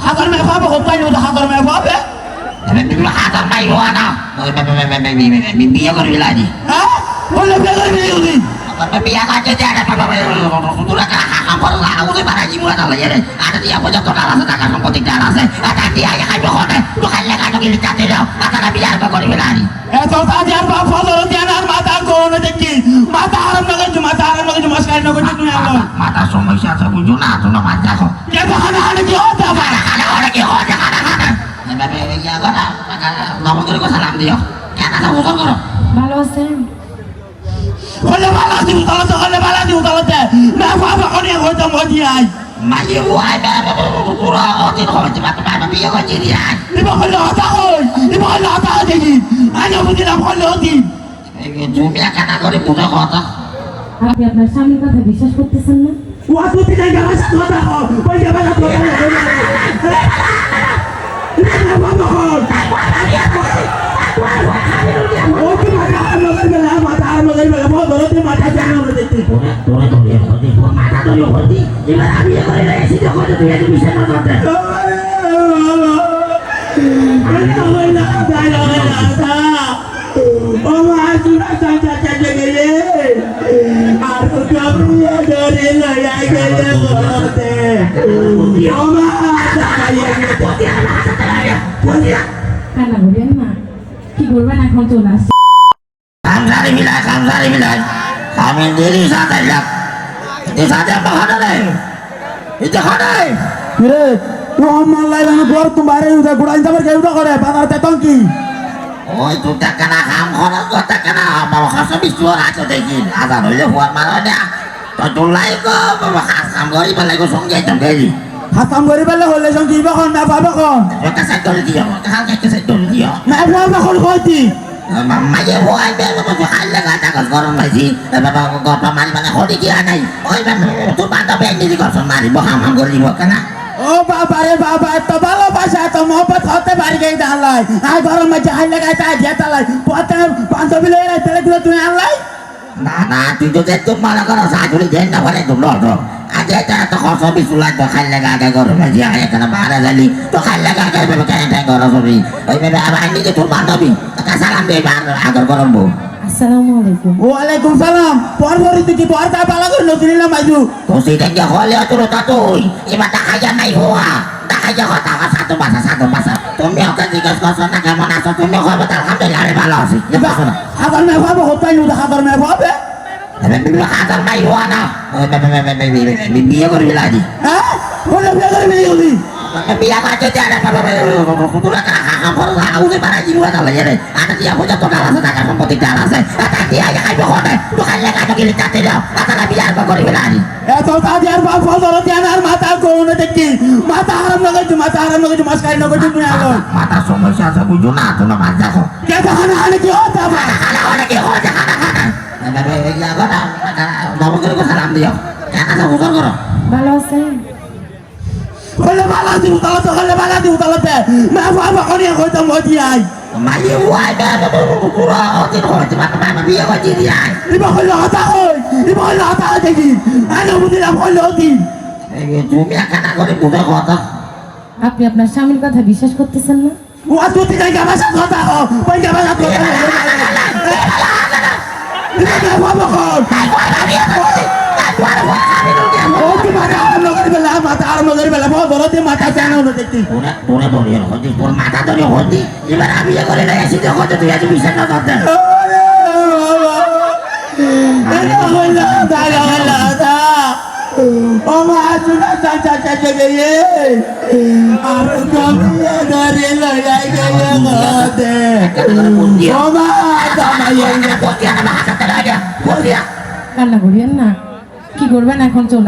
হাজার মেয়ে পাবে কোথায় হাজার মেয়ে পাবে হাজার মাই হওয়া না বিয়ে করবি লাজি হ্যাঁ বললে বিয়ে করবি উনি বিয়া কাছে যায় তোরা কাম করো উনি বাড়াই জীবন লাগে রে আর দিয়া পর্যন্ত টাকা আছে টাকা সম্পত্তি টাকা আছে আর দিয়া খাইবে হতে তো খাইলে কাটো গেলি কাটে দাও টাকা বিয়ার করবি লাজি এত তাজার বাপ ফজর দেন আর মাথা কোন দেখি মাথা আরাম লাগে মাসকাই নগর তুমি আলো মাথা সমস্যা আছে বুঝো না তোমরা মাছ দেখো কে তো হানা কি হতে পারে হানা কি হতে হানা এভাবে ইয়া করা নবকের কথা নাম দিও কেন উত্তর করো ভালো আছেন বলে বালা দিউ তালাতে না বাবা কোনে হইতো মজি আই মাঝে ওয়াই পুরা অতীত হচ্ছে বাবা বিয়ে করছে রে ইবা হলো হতা দেখি আজ বুঝিলাম হলো হতি তুমি একা করে পুজো কথা আপনি আপনার স্বামীর কথা বিশ্বাস করতেছেন না ও তুই তাই গেলা কথা ওই যে বালা তো মাথা জানো দেখতে তোরে মাথা ধরে হতি এবার আমি করে এসে যখন তুই এত বিষয় না করতে কান্না করবেন না কি করবেন এখন চলে আসছে কামসারি মিলাই আমি দেরি সাথে লাগ এই সাথে বাহানা নাই এটা হানাই রে তুই আমার লাই আমি বর তোমারে উদা গুড়াই যাবার কেউ না করে বাজার তেতন কি ওই তো টাকা না কাম খরচ কর টাকা না বাবা খাসা বিশ্বর আছে দেখি আজান হইলে হওয়ার মারা না তো তোলাই গো বাবা খাস কাম করি পেলে গো সঙ্গে যাইতাম গেলি হাসাম করি পেলে হলে সঙ্গে ইবা কোন না পাবে কোন একটা সাইড করে দিও একটা সাইড করে দিও না পাবে কোন কইতি মাঝে হওয়াই বাবা তো খাইলে গাটা গরম হয়েছি বাবা গরম মারি মানে হতে কি নাই ওই তোর বান্ধব এনে গরম মারিব হাম করে দিব কেনা ও বাবা রে বাবা তো ভালোবাসা তো মোহব্বত হতে পারি গই দালাই আই গরম মধ্যে হাই লাগাই তা জেতালাই পথে বান্ধবী লই রে তেলে তুমি আনলাই না তুই তো যে তুই মারা করো সাজুরি দেন না বলে তুমি লড়ো আজ এটা তো খরচ বিশুলাই তো খাইলে গাটা গরম হয়েছি আর এখানে বাড়া গেলি তো খাইলে গাটা ভেবে কেন টাই গরম হবি ওই ভেবে আবার নিজে তোর বান্ধবী সালাম দে আগর গরম বউ আসসালামু আলাইকুম ওয়ালাইকুম সালাম পরপরই তুই পর তা পালা করে নতুন না মাইজু তো সেটা কি হলে তোর তা তুই এবার দেখা যায় নাই হওয়া দেখা যায় কথা সাধু বাসা তুমি ওকে জিজ্ঞেস করছো না কেমন আছো তুমি হবে তার আলহামদুলিল্লাহ আমি ভালো আছি হাজার মেয়ে পাবে কোথায় নিউদা হাজার মেয়ে পাবে হাজার মাই হওয়া না বিয়ে করবি লাজি হ্যাঁ বলে বিয়ে করবি উনি বিয়া কাছে যায় তোরা কাম করো উনি বাড়াই জীবন লাগে রে আর দিয়া পর্যন্ত টাকা আছে টাকা সম্পত্তি টাকা আছে টাকা দিয়া খাইবে হতে তো খাইলে কাটো গেলি কাটে দাও টাকা বিয়ার করবি লাজি এত তাজার বাপ ফজর দেন আর মাথা কোন দেখি মাথা আরাম লাগে মাসকাই নগর তুমি আলো মাথা সমস্যা আছে বুঝো না তোমরা মাছ দেখো কে তো হানা কি হতে পারে অনেকে হতে নবকের কথা নাম দিও কেন উত্তর করো ভালো আছেন বলে বালা দিউ তালাতে না বাবা কোনে হইতো মজি আই মাঝে ওয়াই পুরা অতীত হচ্ছে বাবা বিয়ে করছে রে ইবা হলো হতা দেখি আজ বুঝিলাম হলো হতি তুমি একা করে পুজো কথা আপনি আপনার স্বামীর কথা বিশ্বাস করতেছেন না ও তুই তাই গাবাসা কথা ওই গাবাসা কথা ইবা বাবা কোন ও কি মাথা আরাম করে বেলা বড়তে মাথা জানো না দেখতে তোরে ধরে হতি তোর মাথা ধরে হতি এবার আমি করে না এসে দেখো তুই আজ বিশ্বাস না করতে ও মা চুনা চাচা গেলে আর কমিয়ে ধরে লড়াই গেলে মতে ও মা কান্না করবেন না কি করবেন এখন চলে